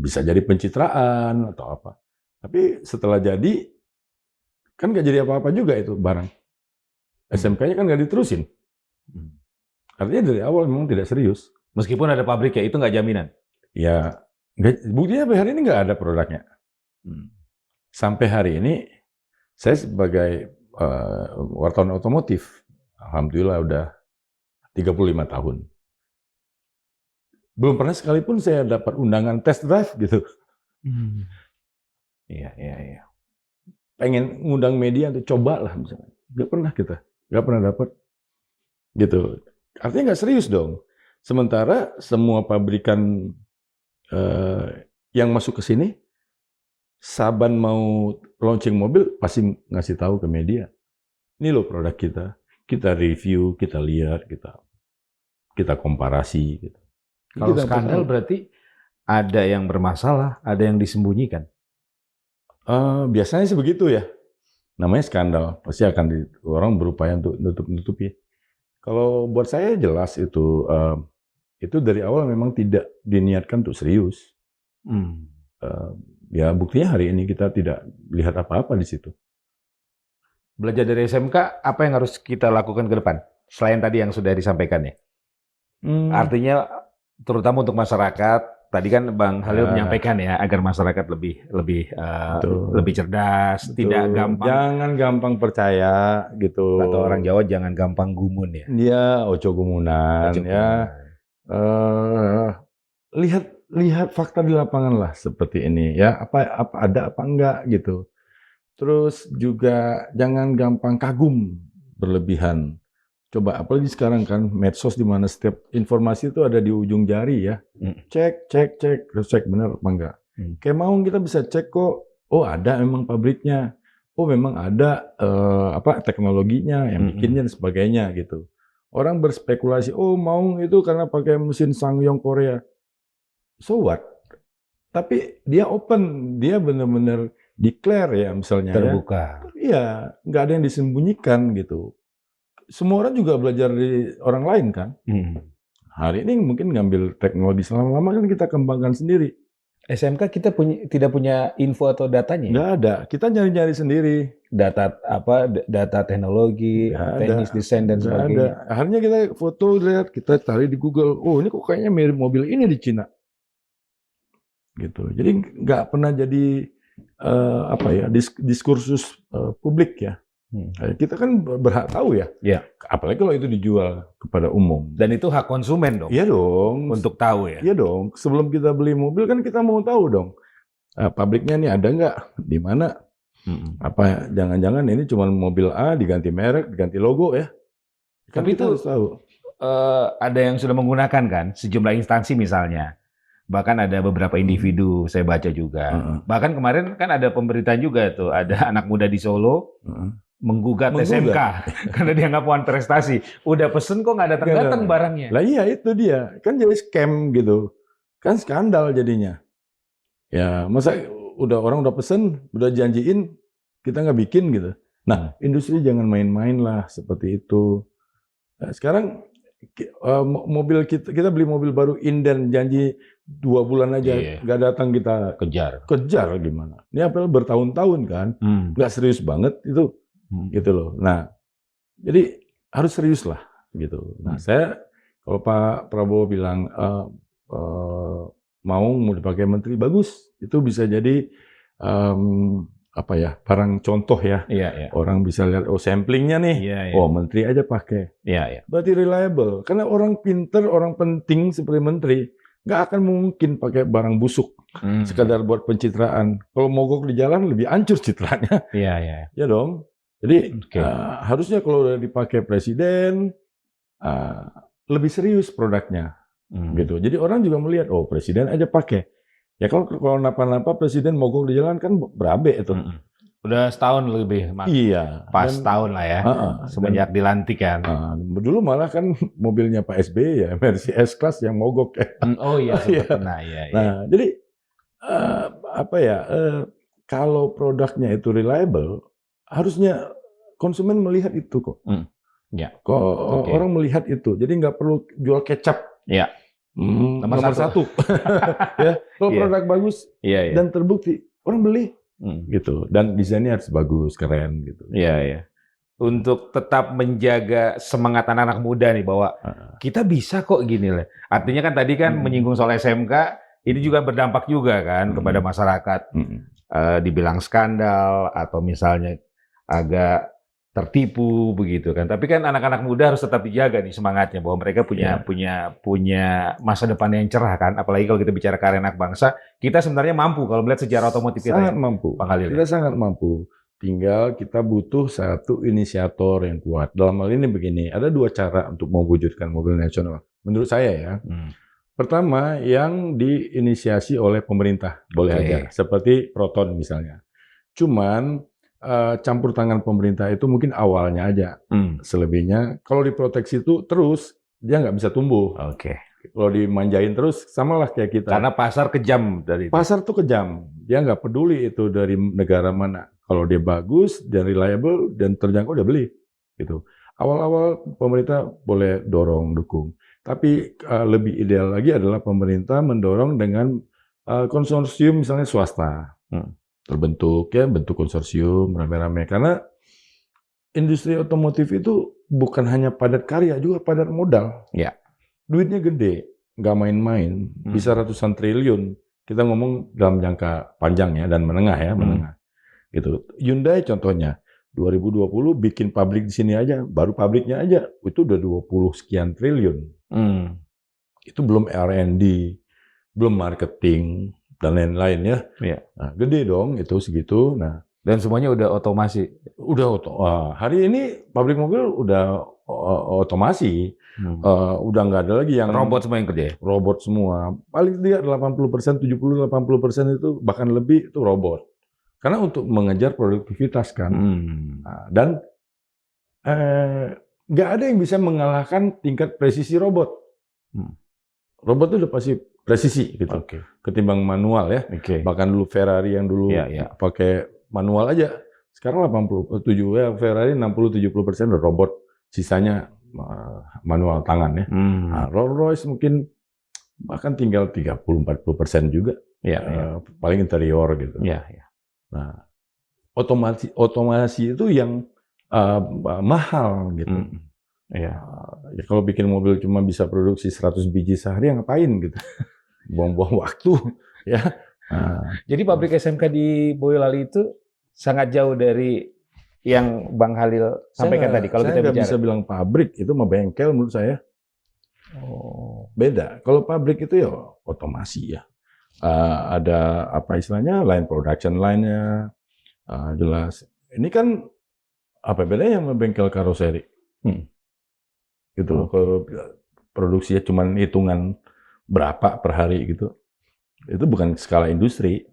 bisa jadi pencitraan atau apa. Tapi setelah jadi kan nggak jadi apa-apa juga itu barang. SMK-nya kan nggak diterusin. Artinya dari awal memang tidak serius. Meskipun ada pabrik ya, itu nggak jaminan? Ya, buktinya sampai hari ini nggak ada produknya. Sampai hari ini, saya sebagai wartawan otomotif, alhamdulillah udah 35 tahun. Belum pernah sekalipun saya dapat undangan test drive gitu. Iya. Pengen ngundang media untuk coba lah misalnya. Nggak pernah kita, nggak pernah dapat. Gitu. Artinya nggak serius dong. Sementara semua pabrikan yang masuk ke sini, Saban mau launching mobil, pasti ngasih tahu ke media. Ini loh produk kita. Kita review, kita lihat, kita komparasi. Gitu. Kalau skandal berarti ada yang bermasalah, ada yang disembunyikan? Biasanya sih begitu ya. Namanya skandal. Pasti akan orang berupaya untuk nutup-nutupi. Kalau buat saya jelas itu dari awal memang tidak diniatkan untuk serius. Ya buktinya hari ini kita tidak lihat apa-apa di situ. Belajar dari SMK, apa yang harus kita lakukan ke depan? Selain tadi yang sudah disampaikan ya. Artinya terutama untuk masyarakat, tadi kan Bang Halil menyampaikan ya, agar masyarakat lebih cerdas, tidak gampang. Jangan gampang percaya gitu. Atau orang Jawa jangan gampang gumun ya. Iya, ojo gumunan ya. Lihat fakta di lapangan lah seperti ini ya. Apa ada apa enggak gitu. Terus juga jangan gampang kagum berlebihan. Coba apalagi sekarang kan medsos di mana setiap informasi itu ada di ujung jari ya. Cek, terus cek benar apa enggak. Kayak Maung kita bisa cek kok. Oh ada memang pabriknya. Oh memang ada teknologinya yang bikinnya dan sebagainya gitu. Orang berspekulasi, oh Maung itu karena pakai mesin Sangyong Korea. So what? Tapi dia open, dia benar-benar declare ya misalnya. Terbuka. Iya, nggak ada yang disembunyikan gitu. Semua orang juga belajar dari orang lain kan. Hari ini mungkin ngambil teknologi, selama-lama kan kita kembangkan sendiri. SMK kita tidak punya info atau datanya? Nggak ada, kita nyari-nyari sendiri. Data teknologi, teknis desain dan sebagainya. Akhirnya kita foto lihat, kita cari di Google. Oh ini kok kayaknya mirip mobil ini di Cina. Gitu. Jadi nggak pernah jadi diskursus publik ya. Kita kan berhak tahu ya. Apalagi kalau itu dijual kepada umum. Dan itu hak konsumen dong. Iya dong. Untuk tahu ya. Iya dong. Sebelum kita beli mobil kan kita mau tahu dong. Pabriknya nih ada nggak? Di mana? Apa jangan-jangan ini cuma mobil A diganti merek, diganti logo ya? Kan tapi kita itu harus tahu. Ada yang sudah menggunakan kan, sejumlah instansi misalnya. Bahkan ada beberapa individu saya baca juga. Bahkan kemarin kan ada pemberitaan juga tuh, ada anak muda di Solo menggugat SMK karena dianggap wan prestasi. Udah pesen kok nggak datang-datang barangnya. Lah iya itu dia, kan jadi scam gitu. Kan skandal jadinya. Ya masa orang udah pesen, udah janjiin, kita nggak bikin gitu. Nah, industri jangan main-main lah seperti itu. Nah, sekarang mobil kita beli mobil baru inden janji 2 bulan aja nggak datang kita kejar gimana? Ini apel bertahun-tahun kan, nggak serius banget itu, gitu loh. Nah, jadi harus serius lah gitu. Nah, saya kalau Pak Prabowo bilang mau dipakai menteri bagus, itu bisa jadi apa ya, barang contoh ya. Orang bisa lihat, oh samplingnya nih, oh menteri aja pakai. Berarti reliable. Karena orang pinter, orang penting seperti menteri, nggak akan mungkin pakai barang busuk, sekadar buat pencitraan. Kalau mogok di jalan lebih hancur citranya. Ya dong. Jadi harusnya kalau udah dipakai presiden, lebih serius produknya. Gitu. Jadi orang juga melihat, oh presiden aja pakai. Ya kalau napa-napa presiden mogok di jalan kan berabe itu. Udah setahun lebih, Mas. Iya. Pas tahun lah ya, semenjak dilantik kan. Dulu malah kan mobilnya Pak SBY ya, Mercy S-Class yang mogok ya. Oh iya, Nah, jadi apa ya, kalau produknya itu reliable, harusnya konsumen melihat itu kok. Orang melihat itu, jadi nggak perlu jual kecap. Nomor satu. Ya, kalau produk bagus dan terbukti, orang beli. Gitu. Dan desainnya harus bagus, keren gitu. Untuk tetap menjaga semangat anak-anak muda nih bahwa kita bisa kok gini lah. Artinya kan tadi kan menyinggung soal SMK, ini juga berdampak juga kan kepada masyarakat. Dibilang skandal atau misalnya agak tertipu begitu kan. Tapi kan anak-anak muda harus tetap dijaga nih semangatnya bahwa mereka punya masa depan yang cerah kan. Apalagi kalau kita bicara karya anak bangsa, kita sebenarnya mampu kalau melihat sejarah otomotif kita. Sangat mampu. Bang Khalil. Kita sangat mampu. Tinggal kita butuh satu inisiator yang kuat. Dalam hal ini begini, ada 2 cara untuk mewujudkan mobil nasional. Menurut saya ya. Pertama, yang diinisiasi oleh pemerintah, boleh aja. Seperti Proton misalnya. Cuman campur tangan pemerintah itu mungkin awalnya aja. Selebihnya, kalau diproteksi itu terus, dia nggak bisa tumbuh. Kalau dimanjain terus, samalah kayak kita. Karena pasar kejam dari itu. Pasar tuh kejam. Dia nggak peduli itu dari negara mana. Kalau dia bagus, dan reliable, dan terjangkau, dia beli. Gitu. Awal-awal pemerintah boleh dorong, dukung. Tapi lebih ideal lagi adalah pemerintah mendorong dengan konsorsium misalnya swasta. Terbentuk ya, bentuk konsorsium rame-rame. Karena industri otomotif itu bukan hanya padat karya, juga padat modal. Duitnya gede, nggak main-main, bisa ratusan triliun. Kita ngomong dalam jangka panjang ya, dan menengah ya, menengah. Gitu. Hyundai contohnya, 2020 bikin pabrik di sini aja, baru pabriknya aja, itu udah 20 sekian triliun. Itu belum R&D, belum marketing, dan lain-lain ya. Nah, gede dong itu segitu. Nah, dan semuanya udah otomasi. Hari ini pabrik mobil udah otomasi. Udah nggak ada lagi yang robot semua yang kerja. Robot semua. Paling tidak 80%, 70-80% itu bahkan lebih itu robot. Karena untuk mengejar produktivitas kan. Nah, dan nggak ada yang bisa mengalahkan tingkat presisi robot. Robot itu udah pasti presisi gitu. Ketimbang manual ya. Bahkan dulu Ferrari yang dulu pakai manual aja. Sekarang 87 ya, Ferrari 60-70% udah robot. Sisanya manual tangan ya. Nah, Rolls-Royce mungkin bahkan tinggal 30-40% juga. Paling interior gitu. Nah, otomasi itu yang mahal gitu. Ya, kalau bikin mobil cuma bisa produksi 100 biji sehari, ngapain gitu? Buang-buang waktu, ya. Jadi pabrik SMK di Boyolali itu sangat jauh dari yang Bang Khalil sampaikan tadi. Kalau kita bicara, nggak bisa bilang pabrik, itu mah bengkel menurut saya. Beda. Kalau pabrik itu ya otomasi ya. Ada apa istilahnya, line production line-nya jelas. Ini kan apa bedanya sama bengkel karoseri? Gitu loh. Kalau produksinya cuma hitungan berapa per hari gitu, itu bukan skala industri.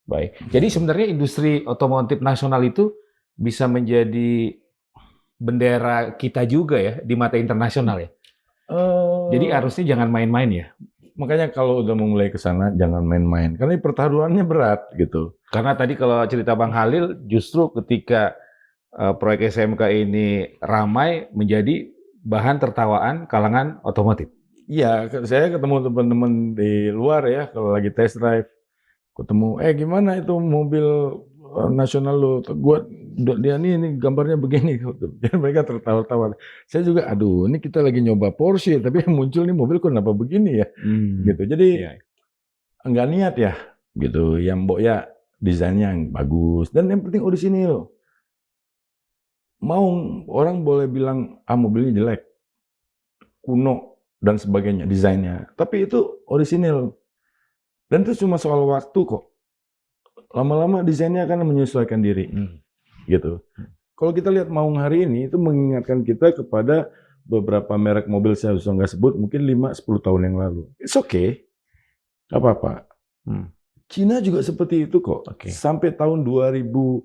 Baik. Jadi sebenarnya industri otomotif nasional itu bisa menjadi bendera kita juga ya di mata internasional ya. Jadi harusnya jangan main-main ya. Makanya kalau udah memulai ke sana jangan main-main, karena pertaruhannya berat gitu. Karena tadi kalau cerita Bang Khalil justru ketika proyek SMK ini ramai menjadi bahan tertawaan kalangan otomotif. Iya, saya ketemu teman-teman di luar ya, kalau lagi test drive, ketemu, gimana itu mobil nasional lo? Dia ini gambarnya begini. Dan mereka tertawa-tawa. Saya juga, aduh, ini kita lagi nyoba Porsche, tapi yang muncul nih mobil kok kenapa begini ya? Gitu. Jadi enggak niat ya, gitu. Yang mbok ya desainnya yang bagus. Dan yang penting orisinil. Mau orang boleh bilang, mobilnya jelek, kuno, dan sebagainya, desainnya. Tapi itu orisinil. Dan itu cuma soal waktu kok. Lama-lama desainnya akan menyesuaikan diri. Gitu. Kalau kita lihat Maung hari ini, itu mengingatkan kita kepada beberapa merek mobil saya usah nggak sebut, mungkin 5-10 tahun yang lalu. It's okay. Gak apa-apa. Cina juga seperti itu kok. Sampai tahun 2010,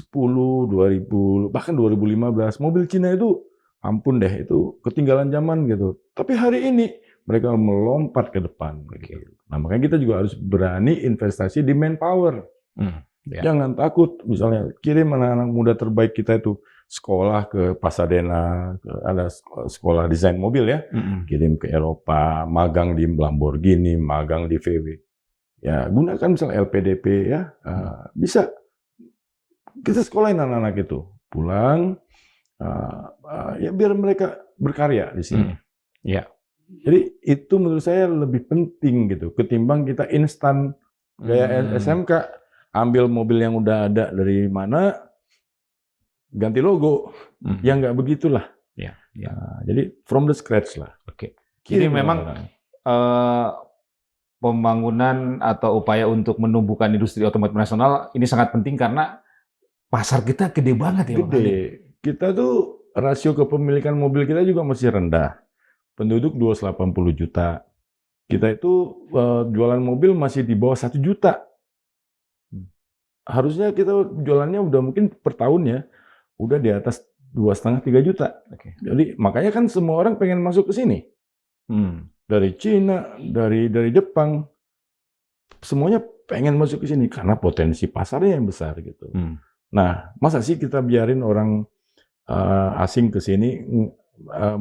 2000, bahkan 2015, mobil Cina itu ampun deh, itu ketinggalan zaman gitu. Tapi hari ini mereka melompat ke depan. Gitu. Nah, makanya kita juga harus berani investasi di manpower. Jangan takut, misalnya kirim anak-anak muda terbaik kita itu sekolah ke Pasadena, ada sekolah desain mobil ya, kirim ke Eropa, magang di Lamborghini, magang di VW. Ya, gunakan misalnya LPDP ya, bisa. Kita sekolahin anak-anak itu, pulang, ya biar mereka berkarya di sini. Jadi itu menurut saya lebih penting gitu, ketimbang kita instan gaya SMK, ambil mobil yang udah ada dari mana, ganti logo, yang nggak begitulah. Nah, jadi from the scratch lah. Jadi memang pembangunan atau upaya untuk menumbuhkan industri otomotif nasional ini sangat penting karena pasar kita gede banget ya. Gede. Kita tuh rasio kepemilikan mobil kita juga masih rendah. Penduduk 280 juta. Kita itu jualan mobil masih di bawah 1 juta. Harusnya kita jualannya udah mungkin per tahun ya, udah di atas 2,5-3 juta. Jadi makanya kan semua orang pengen masuk ke sini. Dari Cina, dari Jepang, semuanya pengen masuk ke sini karena potensi pasarnya yang besar gitu. Nah, masa sih kita biarin orang asing ke sini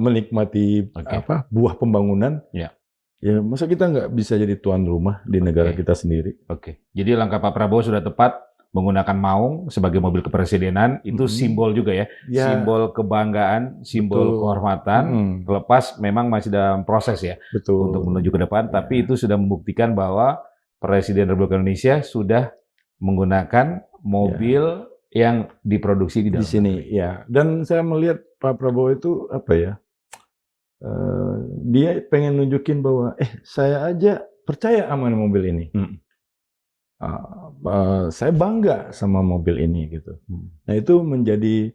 menikmati buah pembangunan? Ya, masa kita nggak bisa jadi tuan rumah di negara kita sendiri? Jadi langkah Pak Prabowo sudah tepat, menggunakan Maung sebagai mobil kepresidenan, itu simbol juga ya, simbol kebanggaan, simbol kehormatan, terlepas memang masih dalam proses ya, untuk menuju ke depan, tapi itu sudah membuktikan bahwa Presiden Republik Indonesia sudah menggunakan mobil yang diproduksi di sini. Ya, dan saya melihat Pak Prabowo itu apa ya? Dia pengen nunjukin bahwa saya aja percaya sama mobil ini. Saya bangga sama mobil ini gitu. Nah, itu menjadi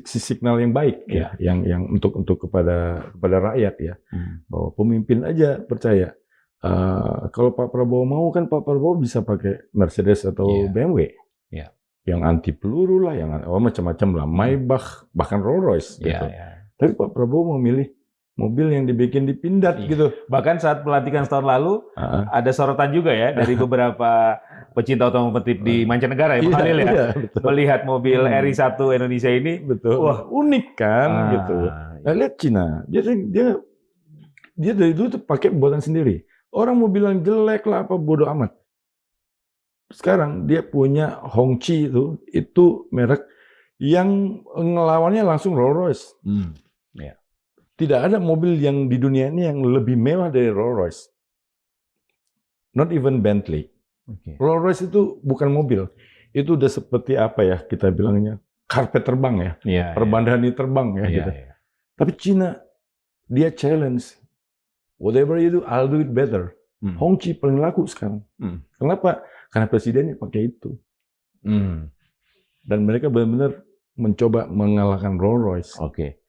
signal yang baik ya, yang untuk kepada rakyat ya. Bahwa pemimpin aja percaya. Kalau Pak Prabowo mau kan Pak Prabowo bisa pakai Mercedes atau BMW. Yang anti peluru lah, yang macam-macam lah, Maybach, bahkan Rolls Royce gitu. Tapi Pak Prabowo memilih mobil yang dibikin di Pindad gitu. Bahkan saat pelantikan setahun lalu ada sorotan juga ya dari beberapa pecinta otomotif di mancanegara ya, Pak Halil ya, melihat mobil RI1 Indonesia ini, wah unik kan gitu. Nah, lihat Cina, dia dari dulu tuh pakai buatan sendiri. Orang mau bilang jelek lah apa bodoh amat. Sekarang dia punya Hongqi itu merek yang ngelawannya langsung Rolls Royce. Tidak ada mobil yang di dunia ini yang lebih mewah dari Rolls Royce. Not even Bentley. Rolls Royce itu bukan mobil. Itu udah seperti apa ya kita bilangnya, karpet terbang ya, perbandani terbang ya gitu. Tapi Cina, dia challenge. Whatever you do, I'll do it better. Hongqi paling laku sekarang. Kenapa? Karena presidennya pakai itu. Dan mereka benar-benar mencoba mengalahkan Rolls Royce.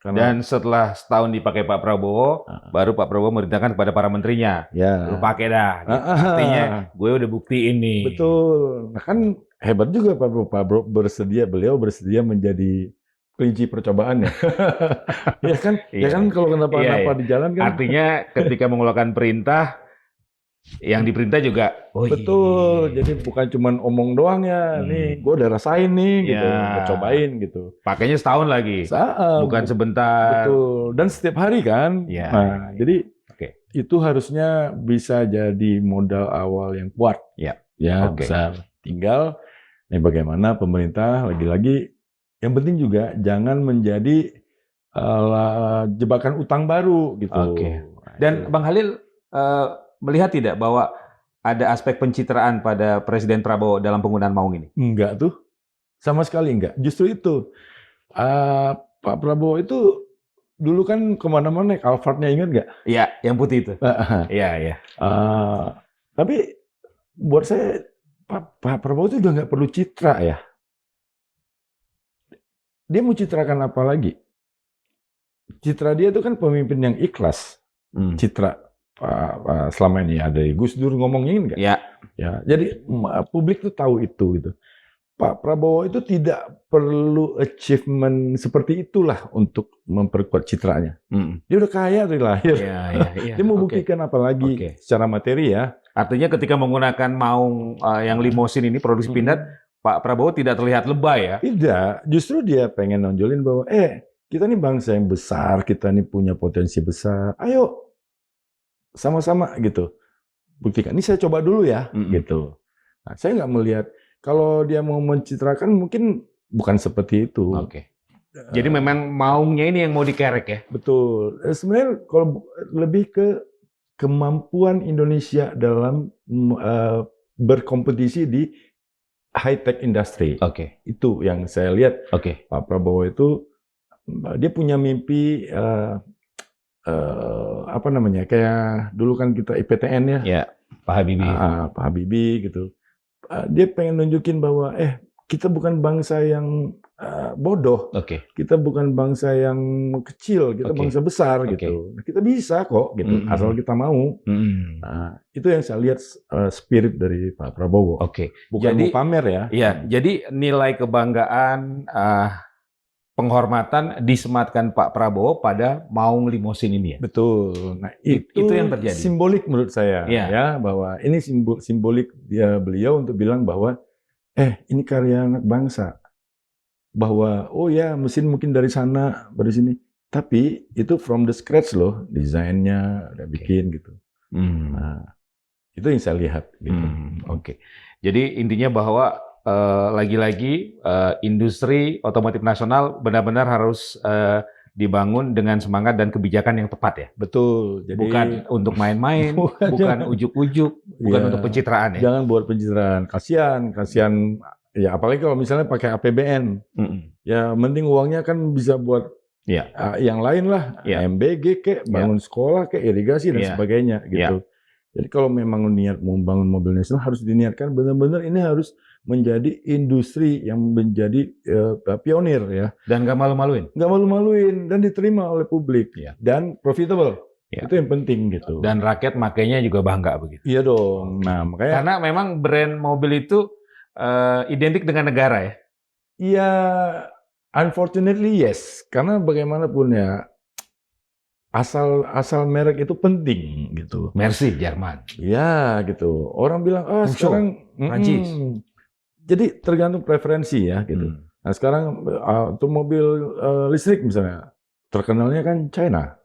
Dan setelah setahun dipakai Pak Prabowo, baru Pak Prabowo merintahkan kepada para menterinya, lu pakai dah. Gitu. Artinya gue udah buktiin nih. Betul. Nah kan hebat juga Pak Prabowo beliau bersedia menjadi kelinci percobaan ya. Ya kan kalau kenapa di jalan kan. Artinya ketika mengeluarkan perintah, Yang diperintah juga, oh Betul, iya. jadi bukan cuman omong doang ya, nih gue udah rasain nih gitu, Ya, udah cobain gitu. pakainya setahun lagi, bukan sebentar. Betul, dan setiap hari kan. Ya, Nah, jadi oke. itu harusnya bisa jadi modal awal yang kuat. Ya, Ya, oke. besar. Tinggal nih bagaimana pemerintah lagi-lagi yang penting juga jangan menjadi jebakan utang baru gitu. Oke. Nah, Dan itu. Bang Halil melihat tidak bahwa ada aspek pencitraan pada Presiden Prabowo dalam penggunaan maung ini? Enggak tuh, sama sekali enggak. Justru itu Pak Prabowo itu dulu kan kemana-mana naik Alphard-nya, ingat nggak? Iya, yang putih itu. Iya, iya. Tapi buat saya Pak Prabowo itu udah nggak perlu citra ya. Dia mau citrakan apa lagi? Citra dia itu kan pemimpin yang ikhlas. Citra selama ini ada Gus Dur ngomongin nggak? Ya. Ya, jadi publik tuh tahu itu gitu. Pak Prabowo itu tidak perlu achievement seperti itulah untuk memperkuat citranya. Dia udah kaya dari lahir. Ya. Dia mau buktikan apa lagi secara materi ya. Artinya ketika menggunakan maung yang limosin ini produksi Pindad, Pak Prabowo tidak terlihat lebay ya? Tidak, justru dia pengen nonjolin bahwa kita nih bangsa yang besar, kita nih punya potensi besar. Ayo sama-sama gitu. Buktikan. Ini saya coba dulu ya, gitu. Nah, saya nggak melihat kalau dia mau mencitrakan mungkin bukan seperti itu. Oke. Jadi memang maungnya ini yang mau dikerek ya? Betul. Sebenarnya kalau lebih ke kemampuan Indonesia dalam berkompetisi di high tech industry. Oke. Itu yang saya lihat. Oke. Pak Prabowo itu dia punya mimpi apa namanya? Kayak dulu kan kita IPTN ya. Ya, Pak Habibie. Pak Habibie gitu. Dia pengen nunjukin bahwa kita bukan bangsa yang bodoh. Kita bukan bangsa yang kecil, kita bangsa besar gitu. Kita bisa kok gitu, asal kita mau. Nah, itu yang saya lihat spirit dari Pak Prabowo. Bukan Jadi, mau pamer ya. Iya, jadi nilai kebanggaan, penghormatan disematkan Pak Prabowo pada maung limosin ini ya. Betul. Nah, itu yang terjadi. Simbolik menurut saya ya, bahwa ini simbolik beliau untuk bilang bahwa ini karya anak bangsa. Bahwa oh ya mesin mungkin dari sana, dari sini. Tapi itu from the scratch loh, desainnya udah bikin gitu. Nah, itu yang saya lihat gitu. Jadi intinya bahwa lagi-lagi industri otomotif nasional benar-benar harus dibangun dengan semangat dan kebijakan yang tepat ya. Betul. Jadi bukan untuk main-main, bukan ujuk-ujuk, bukan untuk pencitraan ya. Jangan buat pencitraan. Kasihan ya apalagi kalau misalnya pakai APBN. Ya mending uangnya kan bisa buat yang lain lah, MBG kek, bangun sekolah kek, irigasi dan sebagainya gitu. Jadi kalau memang niat membangun mobil nasional harus diniatkan benar-benar ini harus menjadi industri yang menjadi pionir ya. Dan nggak malu-maluin. Nggak malu-maluin dan diterima oleh publik dan profitable. Itu yang penting gitu. Dan rakyat makainya juga bangga begitu. Iya dong. Nah makanya. Karena memang brand mobil itu identik dengan negara ya. Iya, unfortunately yes. Karena bagaimanapun ya. Asal merek itu penting gitu. Mercy Jerman. Ya gitu. Orang bilang sekarang Prancis. Jadi tergantung preferensi ya gitu. Nah sekarang untuk mobil listrik misalnya terkenalnya kan China.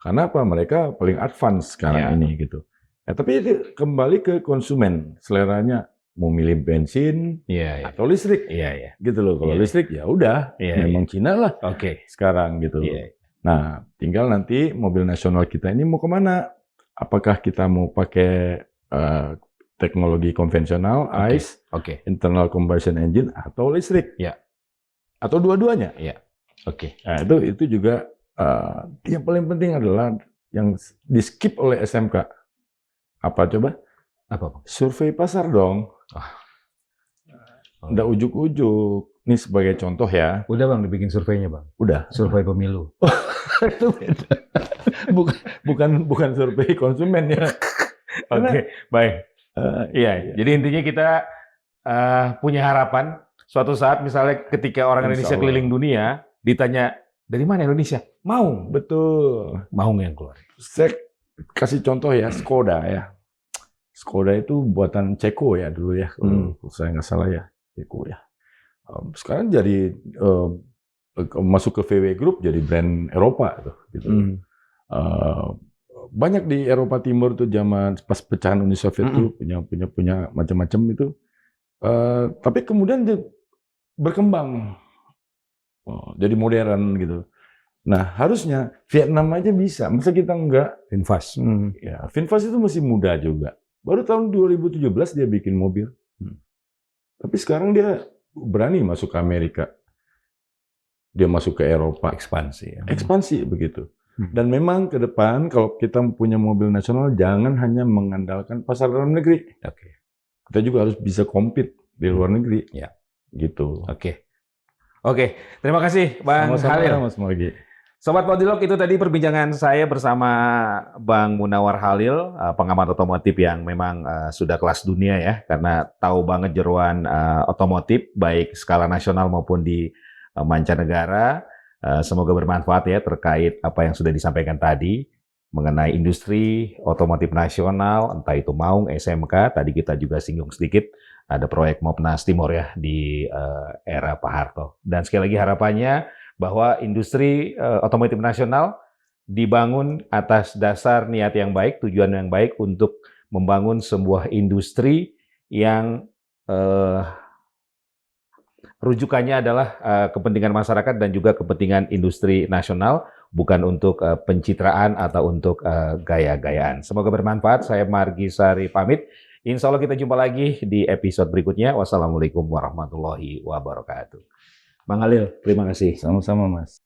Karena apa? Mereka paling advance sekarang ini gitu. Tapi itu kembali ke konsumen, seleranya mau milih bensin atau listrik. Gitu loh. Kalau listrik ya udah, memang Cina lah. Sekarang gitu. Nah, tinggal nanti mobil nasional kita ini mau kemana? Apakah kita mau pakai teknologi konvensional, ICE, internal combustion engine, atau listrik? Atau dua-duanya? Nah, itu juga yang paling penting adalah yang di-skip oleh SMK. Apa coba? Apa? Survei pasar dong. Nggak ujuk-ujuk. Ini sebagai contoh ya. Udah Bang dibikin surveinya Bang? Udah. Survei pemilu. Itu beda. bukan survei konsumen ya. Baik. Jadi intinya kita punya harapan suatu saat misalnya ketika orang Indonesia keliling dunia ditanya dari mana Indonesia? Maung. Betul. Maung yang keluar. Saya kasih contoh ya, Skoda ya. Skoda itu buatan Ceko ya dulu ya, kalau saya nggak salah ya, Ceko ya. Sekarang jadi masuk ke VW Group jadi brand Eropa gitu. Eh, Banyak di Eropa Timur tuh zaman pas pecahan Uni Soviet tuh punya macam-macam itu. Tapi kemudian dia berkembang, jadi modern gitu. Nah harusnya Vietnam aja bisa, masa kita enggak? VinFast. Ya, VinFast itu masih muda juga. Baru tahun 2017 dia bikin mobil. Tapi sekarang dia berani masuk ke Amerika. Dia masuk ke Eropa. Ekspansi. Ekspansi begitu. Dan memang ke depan kalau kita punya mobil nasional jangan hanya mengandalkan pasar dalam negeri. Oke. Kita juga harus bisa compete di luar negeri. Ya. Gitu. Oke. Terima kasih Bang Halil. Sama-sama Mas Margi. Sobat Modilog, itu tadi perbincangan saya bersama Bang Munawar Halil, pengamat otomotif yang memang sudah kelas dunia ya, karena tahu banget jeroan otomotif, baik skala nasional maupun di mancanegara. Semoga bermanfaat ya terkait apa yang sudah disampaikan tadi mengenai industri otomotif nasional, entah itu Maung, SMK, tadi kita juga singgung sedikit, ada proyek Mopnas Timur ya di era Pak Harto. Dan sekali lagi harapannya bahwa industri otomotif nasional dibangun atas dasar niat yang baik, tujuan yang baik untuk membangun sebuah industri yang rujukannya adalah kepentingan masyarakat dan juga kepentingan industri nasional, bukan untuk pencitraan atau untuk gaya-gayaan. Semoga bermanfaat. Saya Margi Sari pamit. Insya Allah kita jumpa lagi di episode berikutnya. Wassalamualaikum warahmatullahi wabarakatuh. Bang Halil, terima kasih. Sama-sama Mas.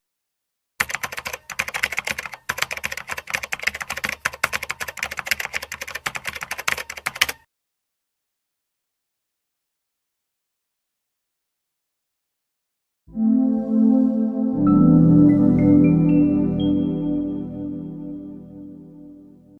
Thank you.